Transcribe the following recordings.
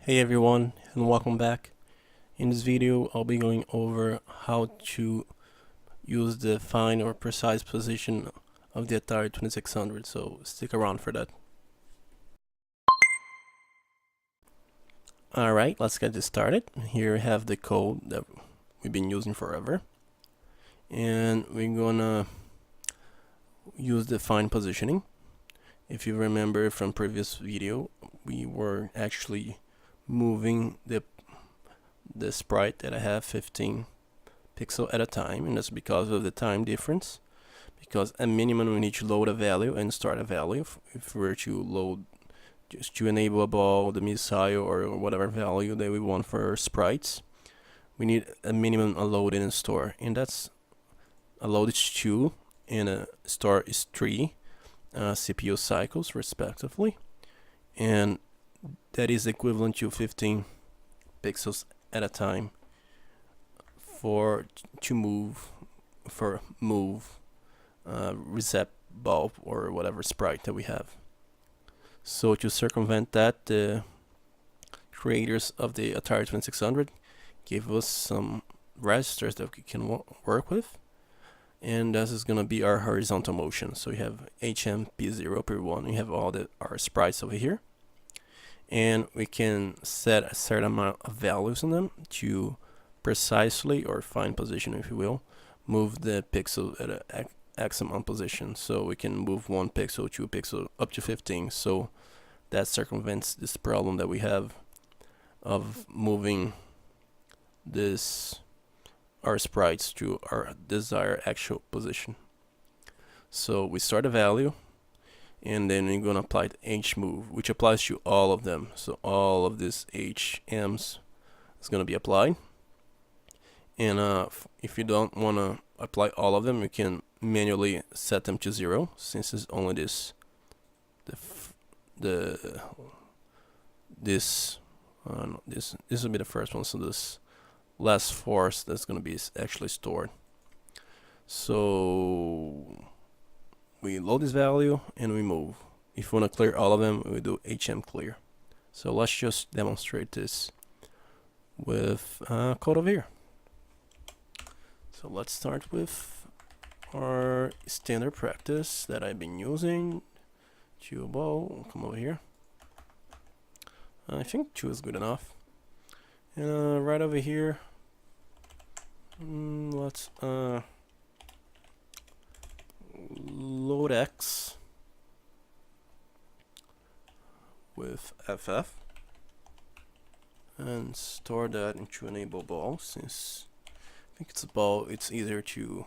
Hey everyone, and welcome back. In this video I'll be going over how to use the fine or precise position of the Atari 2600, so stick around for that. Alright, let's get this started. Here we have the code that we've been using forever, and we're gonna use the fine positioning. If you remember from previous video, we were actually moving the sprite that I have 15 pixel at a time, and that's because of the time difference. Because at minimum we need to load a value and start a value. If we were to load just to enable a ball, the missile, or whatever value that we want for our sprites, we need a minimum a load and a store, and that's a load is 2 and a store is 3 CPU cycles respectively, and that is equivalent to 15 pixels at a time move reset bulb or whatever sprite that we have. So to circumvent that, the creators of the Atari 2600 gave us some registers that we can work with, and this is gonna be our horizontal motion. So we have HM P0 P1. We have all our sprites over here, and we can set a certain amount of values in them to precisely, or fine position if you will, move the pixel at a X amount position. So we can move 1 pixel, 2 pixel, up to 15. So that circumvents this problem that we have of moving our sprites to our desired actual position. So we start a value, and then we're going to apply the H move, which applies to all of them. So all of these HMs is going to be applied. And if you don't want to apply all of them, you can manually set them to 0, since it's only this this will be the first one. So this last force that's going to be actually stored. So we load this value and we move. If you want to clear all of them, we do HM clear. So let's just demonstrate this with code over here. So let's start with our standard practice that I've been using. 2 ball, come over here. I think 2 is good enough. And right over here, let's load X with FF and store that into enable ball, since I think it's a ball, it's easier to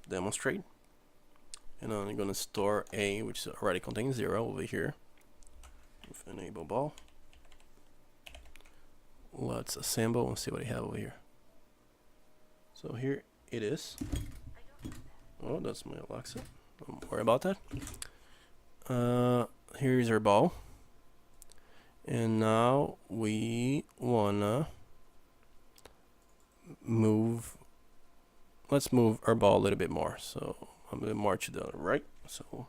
demonstrate. And I'm going to store A, which already contains 0 over here with enable ball. Let's assemble and see what I have over here. So here it is. Oh, that's my Alexa. Don't worry about that. Here's our ball. And now we wanna move. Let's move our ball a little bit more. So a bit more to the right. So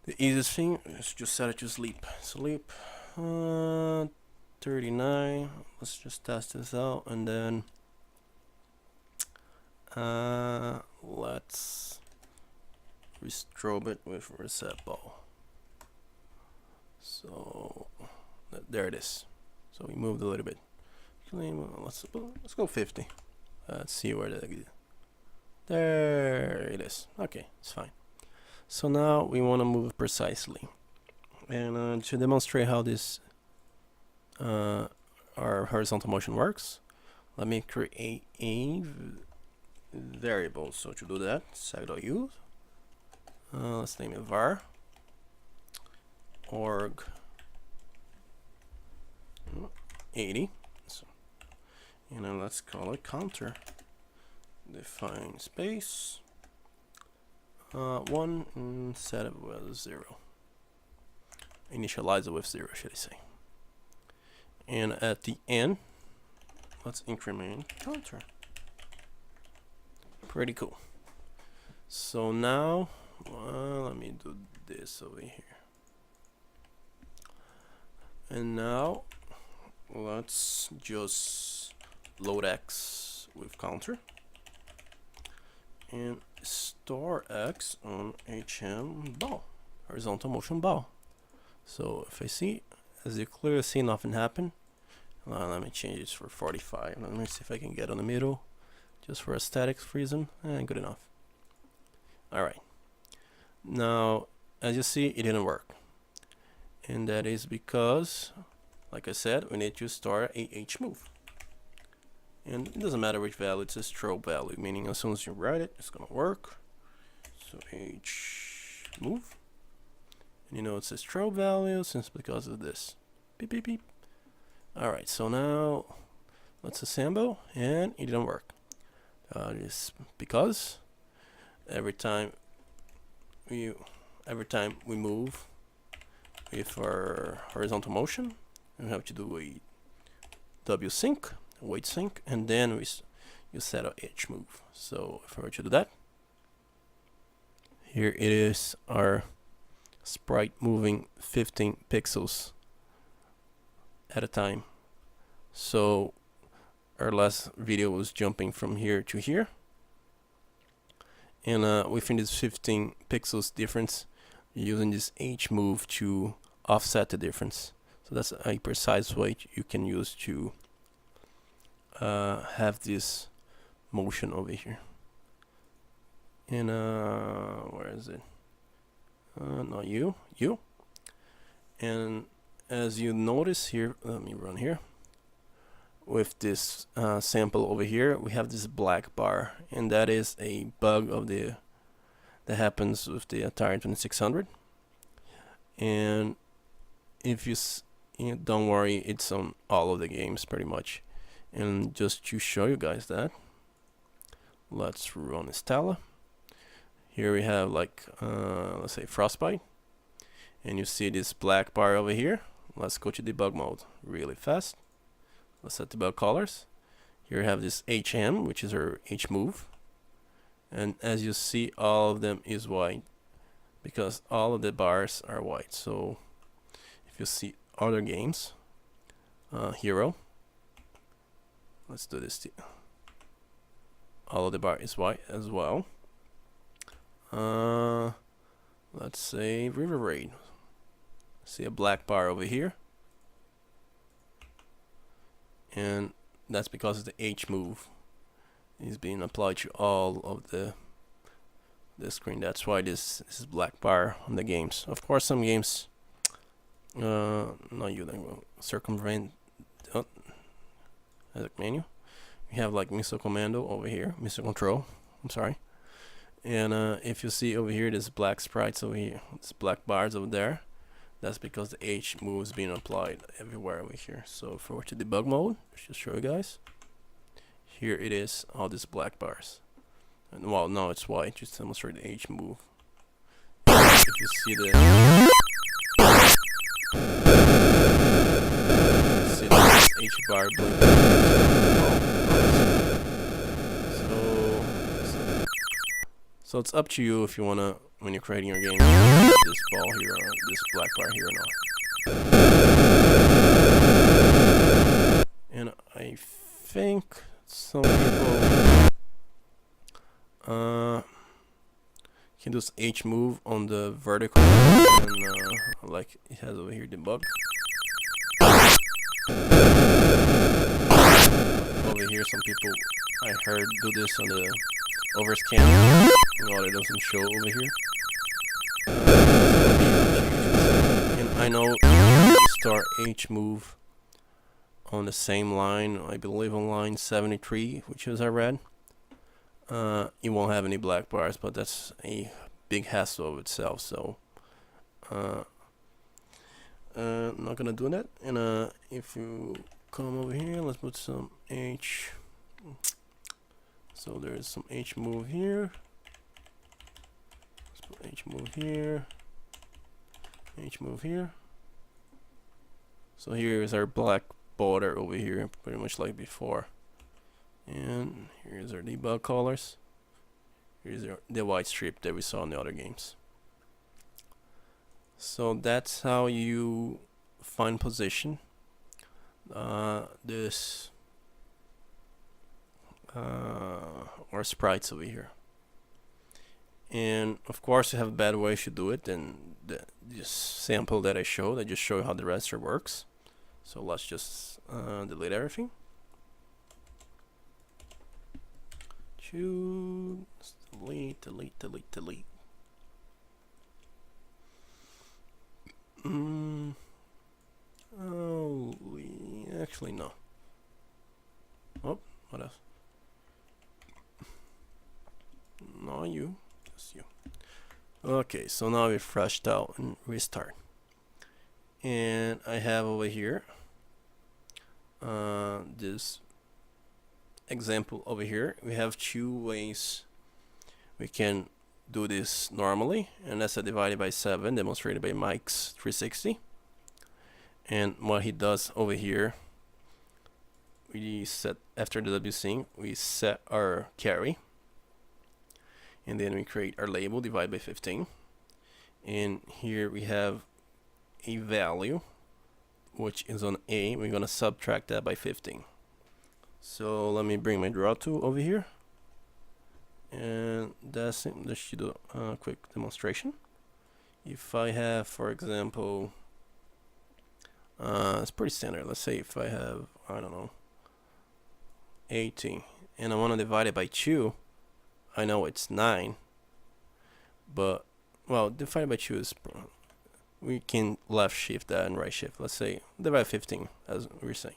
the easiest thing is just set it to sleep. Sleep 39. Let's just test this out, and then let's restrobe it with reset ball. So there it is. So we moved a little bit. Let's go 50. Let's see where that is. There it is. Okay, it's fine. So now we want to move precisely, and to demonstrate how this our horizontal motion works, let me create a variable. So to do that, seg.use, let's name it var org 80. So, and then let's call it counter. Define space 1 and set it with 0. Initialize it with 0, should I say. And at the end, let's increment counter. Pretty cool. So now let me do this over here. And now let's just load X with counter and store X on HM ball, horizontal motion ball. So if I see, as you clearly see, nothing happened. Let me change this for 45. Let me see if I can get on the middle, just for aesthetics reason. Good enough. Alright. Now, as you see, it didn't work. And that is because, like I said, we need to store a H move. And it doesn't matter which value, it's a strobe value, meaning as soon as you write it, it's gonna work. So H move. And you know it's a strobe value simply because of this. Beep beep beep. Alright, so now let's assemble, and it didn't work. Just because every time we move with our horizontal motion, we have to do a W sync, weight sync, and then you set a H move. So if I were to do that, here it is, our sprite moving 15 pixels at a time. So our last video was jumping from here to here, and within this 15 pixels difference, using this H move to offset the difference. So that's a precise way you can use to have this motion over here. And where is it? Not you. And as you notice here, let me run here. With this sample over here, we have this black bar, and that is a bug of that happens with the Atari 2600. And if you don't worry, it's on all of the games pretty much. And just to show you guys that, let's run Stella. Here we have like let's say Frostbite, and you see this black bar over here. Let's go to debug mode really fast. Let's set debug colors. Here we have this HM, which is our H move, and as you see, all of them is white because all of the bars are white. So if you see other games, Hero, let's do this. All of the bar is white as well. Let's say River Raid. See a black bar over here, and that's because the H move is being applied to all of the screen. That's why this is black bar on the games. Of course, some games not you will circumvent as a menu. We have like Missile Commando over here, Missile Control. I'm sorry. And if you see over here, there's black sprites over here, there's black bars over there. That's because the H move is being applied everywhere over here. So if we were to debug mode, let's just show you guys. Here it is, all these black bars. And well, now it's white, just to demonstrate the H move. If you see the H bar blinking. So it's up to you if you wanna, when you're creating your game, this ball here or this black bar here or not. And I think some people can do this H move on the vertical, and like it has over here debug. Over here, some people I heard do this on the overscan. Well, it doesn't show over here. And I know you start H move on the same line, I believe on line 73, which is I read. You won't have any black bars, but that's a big hassle of itself. So I'm not gonna do that. And if you come over here, let's put some H. So there's some H move here. Let's put H move here. H move here. So here is our black border over here, pretty much like before. And here's our debug colors. Here's the white strip that we saw in the other games. So that's how you find position. this or sprites over here. And of course, you have better ways to do it than this sample that I showed. I just show you how the register works. So let's just delete everything. Choose, delete. Oh, actually no. Oh, what else? No, you, just you. Okay, so now we flushed out and restart. And I have over here this example over here. We have two ways we can do this normally, and that's a divided by 7 demonstrated by Mike's 360. And what he does over here, we set, after the WSync, we set our carry, and then we create our label divided by 15. And here we have a value which is on A. We're gonna subtract that by 15. So let me bring my draw tool over here, and that's it. Let's do a quick demonstration. If I have, for example, it's pretty standard. Let's say if I have, I don't know, 18, and I want to divide it by 2, I know it's 9, but, well, divided by 2 is, we can left shift that and right shift. Let's say divide 15, as we're saying.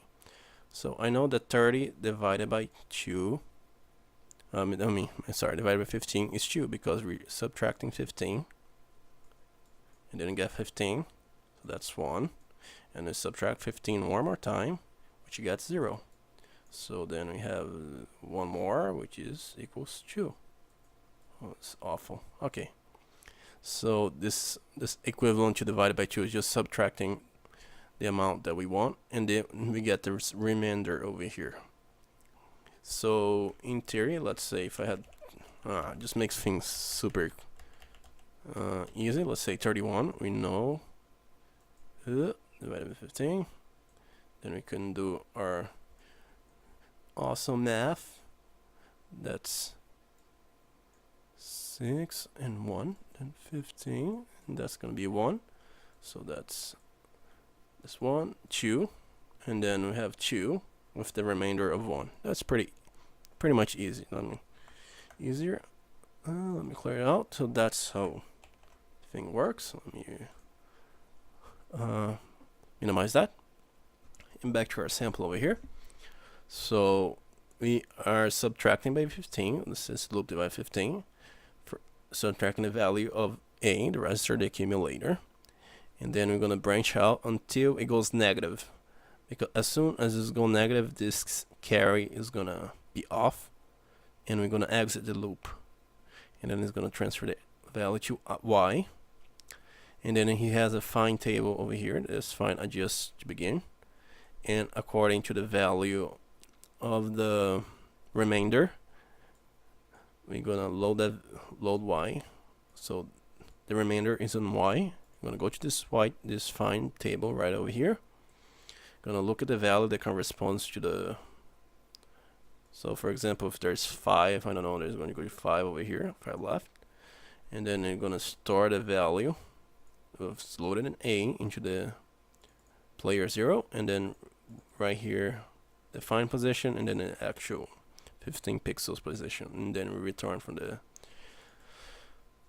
So I know that 30 divided by 2, divided by 15 is 2, because we're subtracting 15, and then get 15, so that's 1, and then subtract 15 one more time, which you get 0. So then we have one more, which is equals 2. Oh, it's awful. Okay. So this equivalent to divided by 2 is just subtracting the amount that we want, and then we get the remainder over here. So in theory, let's say if I had, just makes things super easy. Let's say 31. We know divided by 15. Then we can do our awesome math. That's 6 and 1, then 15, and that's gonna be 1. So that's this 1, 2, and then we have 2 with the remainder of 1. That's pretty much easy. Let me clear it out. So that's how the thing works. Let me minimize that, and back to our sample over here. So we are subtracting by 15. This is loop divided by 15. For subtracting the value of A, the register, the accumulator, and then we're gonna branch out until it goes negative. Because as soon as it's going negative, this carry is gonna be off, and we're gonna exit the loop, and then it's gonna transfer the value to Y. And then he has a find table over here. This find adjust to begin, and according to the value of the remainder, we're gonna load Y. So the remainder is on Y. I'm gonna go to this find table right over here. Gonna look at the value that corresponds to the. So for example, if there's 5, I don't know, there's going to go to 5 over here, 5 left, and then I'm gonna store the value of loaded in A into the player 0, and then right here the find position, and then the actual 15 pixels position, and then we return from the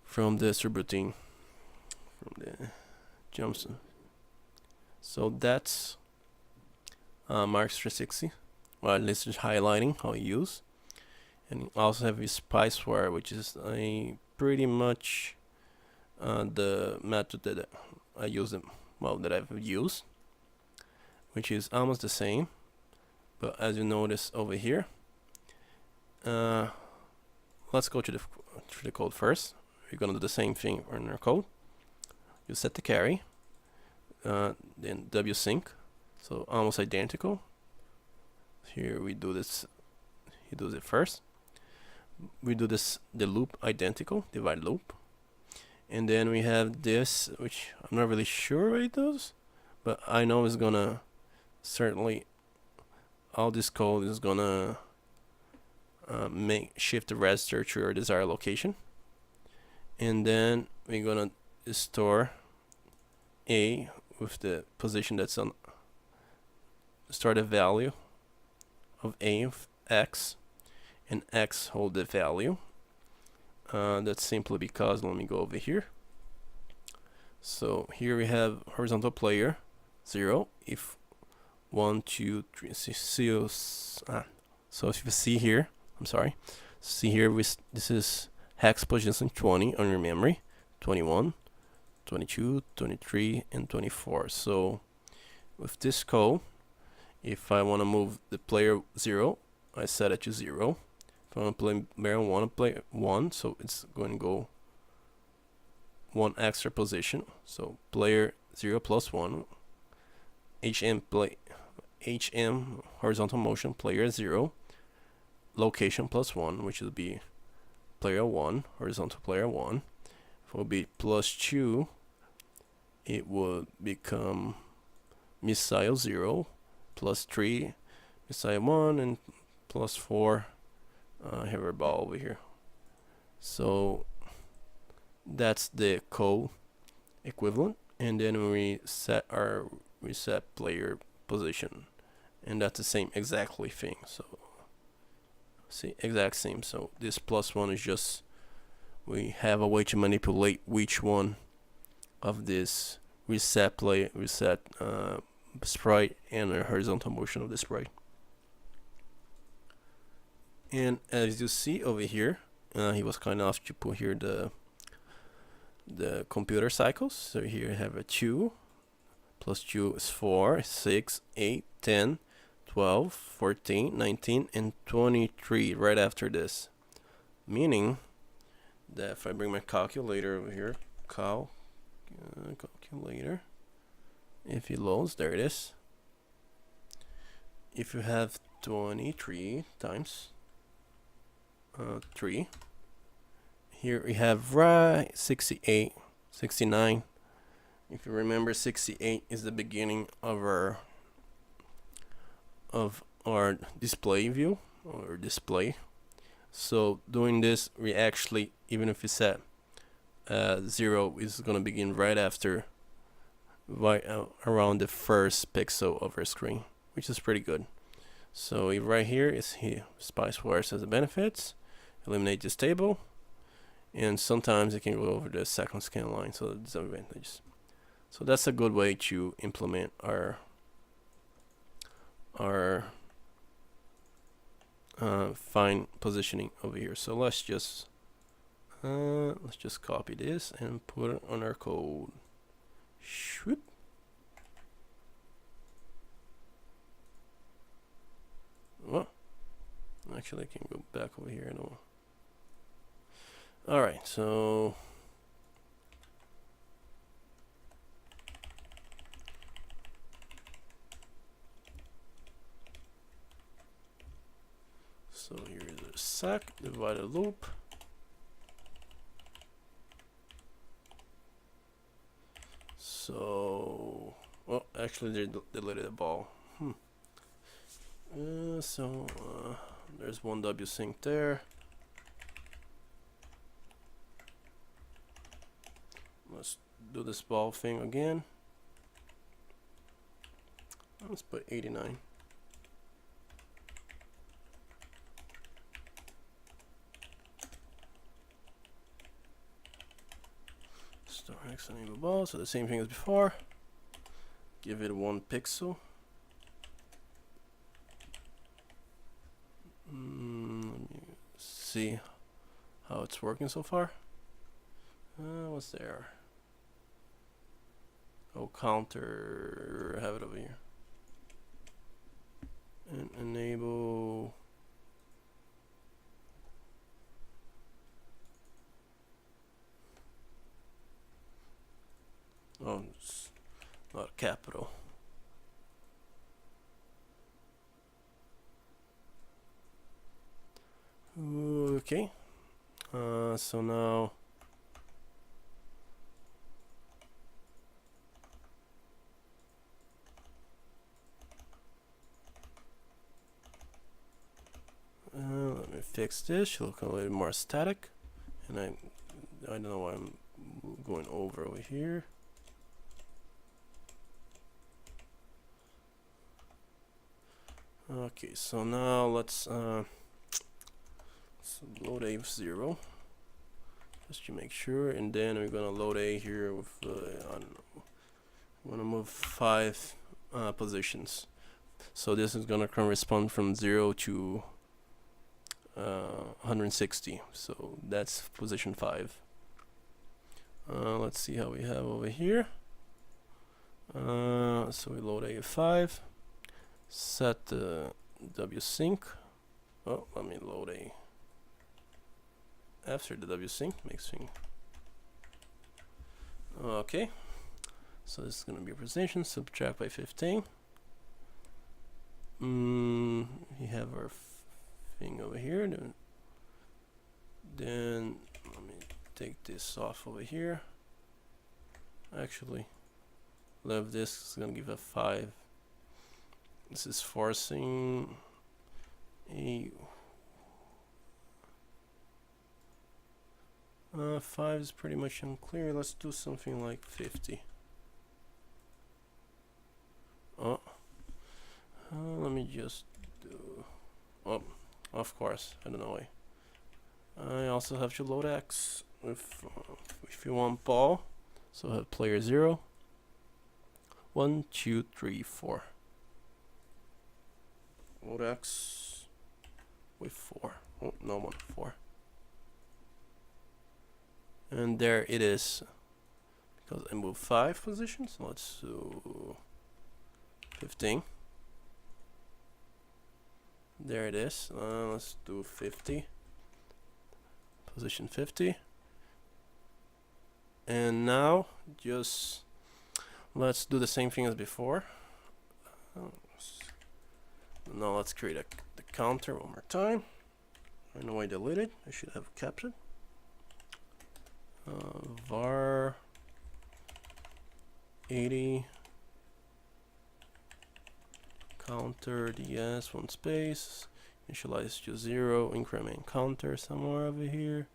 subroutine, from the jumps. So that's Mark's 360. Well, at least just highlighting how you use, and you also have this spiceware, which is a pretty much the method that I use that I've used, which is almost the same. But as you notice over here, let's go to the code first. We're gonna do the same thing in our code. You set the carry, then WSync, so almost identical. Here we do this. He does it first. We do this the loop identical, divide loop, and then we have this, which I'm not really sure what it does, but I know it's gonna certainly all this code is gonna make shift the register to your desired location, and then we're gonna store A with the position that's on, store the value of A of X, and X hold the value. That's simply because, let me go over here. So here we have horizontal player 0 if 1 2 3 so if you see here, I'm sorry, see here this is hex position 20 on your memory, 21, 22, 23, and 24. So with this code, if I want to move the player 0, I set it to 0. If I want to play player 1, I play 1, so it's going to go one extra position. So player 0 plus 1, HM horizontal motion player 0, location plus 1, which will be player 1, horizontal player 1. If it will be plus 2, it would become missile 0, plus 3, missile 1, and plus 4, hover ball over here. So that's the code equivalent, and then we set our reset player position, and that's the same exactly thing. So see, exact same. So this plus 1 is just, we have a way to manipulate which one of this reset sprite and the horizontal motion of the sprite. And as you see over here, he was kind enough to put here the computer cycles. So here you have a 2 plus 2 is 4, 6, 8, 10, 12, 14, 19, and 23 right after this. Meaning that if I bring my calculator over here, calculator, if it loads, there it is. If you have 23 times 3, here we have right 68, 69. If you remember, 68 is the beginning of our display view or display. So doing this, we actually, even if you set 0, is going to begin right after, around the first pixel of our screen, which is pretty good. So right here is SpiceWare says the benefits. Eliminate this table, and sometimes it can go over the second scan line, so the disadvantages. So that's a good way to implement our fine positioning over here. So let's just copy this and put it on our code. Shoot. Well, actually I can go back over here and alright, so here's a sec divided loop. So, well, actually they deleted the ball. There's one W sync there. Let's do this ball thing again. Let's put 89. Star X enable ball, so the same thing as before. Give it 1 pixel. Let me see how it's working so far. What's there? Oh, counter, have it over here. And enable. Oh, it's not capital. Okay. So now fix this. Should look a little more static. And I don't know why I'm going over here. Okay, so now let's load A0 just to make sure, and then we're gonna load A here with I don't know, I'm gonna move 5 positions. So this is gonna correspond from 0 to 160. So that's position 5. Let's see how we have over here. So we load A5, set the WSync. Oh, let me load A after the WSync. Makes thing. Okay, so this is gonna be a position. Subtract by 15. We have our thing over here. Then let me take this off over here. Actually, left this is gonna give a 5. This is forcing a 5 is pretty much unclear. Let's do something like 50. Oh, let me just do. Oh, of course, I don't know why. I also have to load X if you want ball. So I have player 0, 1, 2, 3, 4. Load X with 4. Oh, no one, 4. And there it is. Because I moved 5 positions. Let's do 15. There it is. Let's do 50. Position 50. And now just let's do the same thing as before. Now let's create the counter one more time. I know I deleted. I should have kept it. Var 80 counter ds 1 space, initialize to 0, increment counter somewhere over here.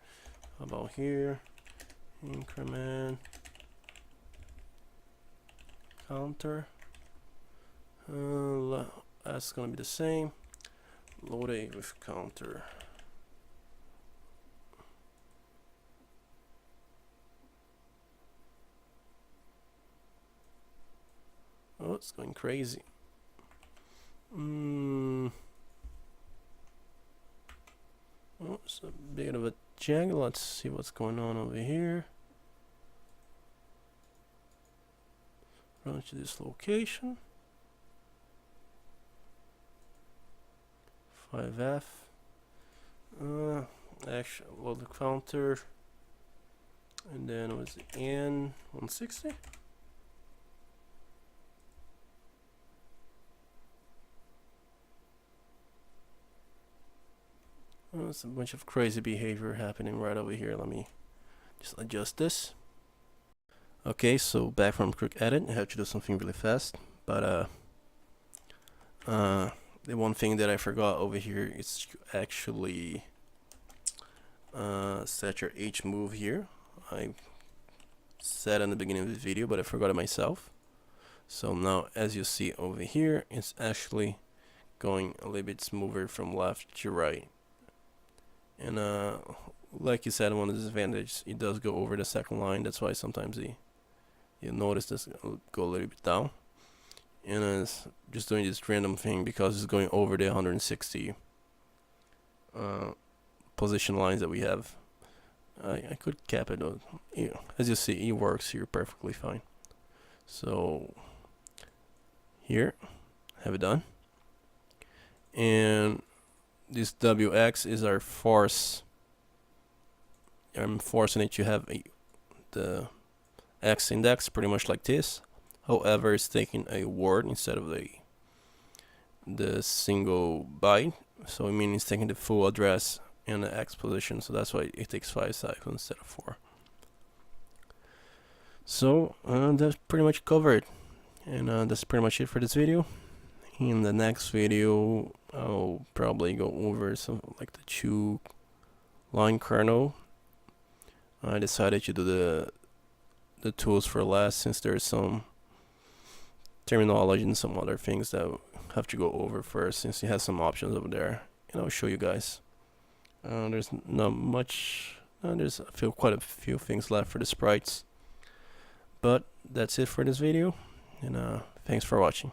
How about here? Increment counter. That's gonna be the same. Load A with counter. Oh, it's going crazy. Oh, it's a bit of a jangle. Let's see what's going on over here. Run to this location. 5F. Actually, load the counter. And then it was N160. Oh, there's a bunch of crazy behavior happening right over here. Let me just adjust this. Okay, so back from quick edit. I have to do something really fast, but the one thing that I forgot over here is to actually set your H move here. I said in the beginning of the video, but I forgot it myself. So now, as you see over here, it's actually going a little bit smoother from left to right. And like you said, one of the disadvantages, it does go over the second line. That's why sometimes you notice this go a little bit down. And it's just doing this random thing because it's going over the 160 position lines that we have. I could cap it, as you see, it works here perfectly fine. So here, have it done. And this WX is our force. I'm forcing it to have the X index pretty much like this. However, it's taking a word instead of the single byte. So I mean, it's taking the full address in the X position. So that's why it takes 5 cycles instead of 4. So that's pretty much covered. And that's pretty much it for this video. In the next video, I'll probably go over some like the 2-line kernel. I decided to do the tools for last, since there's some terminology and some other things that I have to go over first, since it has some options over there, and I'll show you guys. There's not much. There's quite a few things left for the sprites, but that's it for this video, and thanks for watching.